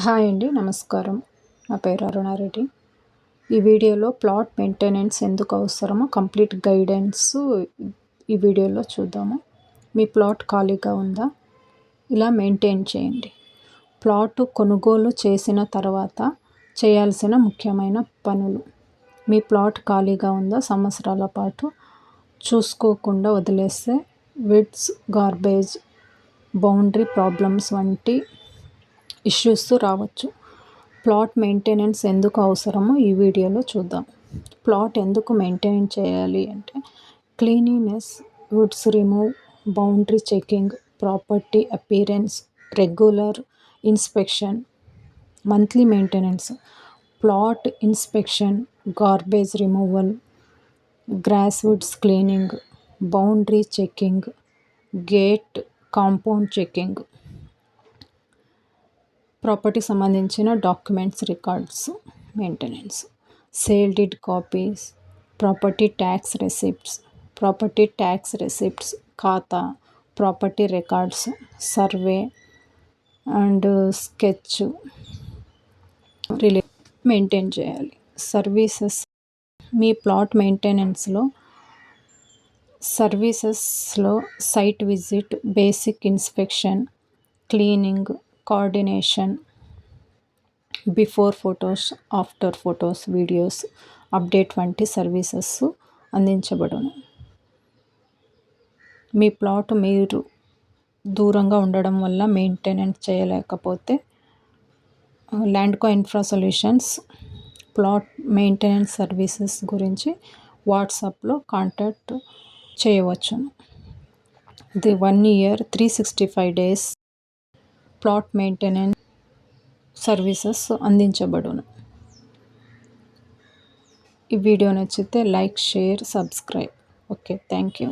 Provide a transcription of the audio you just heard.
Hi అండి, నమస్కారం. నా పేరు అరుణారెడ్డి. ఈ వీడియోలో ప్లాట్ మెయింటెనెన్స్ ఎందుకు అవసరమో కంప్లీట్ గైడెన్స్ ఈ వీడియోలో చూద్దాము. మీ ప్లాట్ ఖాళీగా ఉందా? ఇలా మెయింటైన్ చేయండి. ప్లాట్ కొనుగోలు చేసిన తర్వాత చేయాల్సిన ముఖ్యమైన పనులు. మీ ప్లాట్ ఖాళీగా ఉందా? సంవత్సరాల పాటు చూసుకోకుండా వదిలేస్తే విడ్స్, గార్బేజ్, బౌండరీ ప్రాబ్లమ్స్ వంటి ఇష్యూస్ రావచ్చు. ప్లాట్ మెయింటెనెన్స్ ఎందుకు అవసరమో ఈ వీడియోలో చూద్దాం. ప్లాట్ ఎందుకు మెయింటైన్ చేయాలి అంటే cleanliness, weeds remove, boundary checking, property appearance, regular inspection, monthly maintenance, plot inspection, garbage removal, grass weeds cleaning, boundary checking, gate compound checking, property సంబంధించిన documents records maintenance, sale deed copies, property tax receipts, khata, property records, survey and sketch maintain చేయాలి. Services. మీ plot మెయింటెనెన్స్లో సర్వీసెస్లో site visit, basic inspection, cleaning, coordination, before photos, after photos, videos, update వంటి services అందించబడును. మీ plot మీరు దూరంగా ఉండడం వల్ల మెయింటెనెన్స్ చేయలేకపోతే Landco infra solutions plot maintenance services గురించి వాట్సాప్లో కాంటాక్ట్ చేయవచ్చును. ఇది 1 year 365 days plot maintenance services అందించబడును. ఈ వీడియో నచ్చితే like, share, subscribe. Okay, thank you.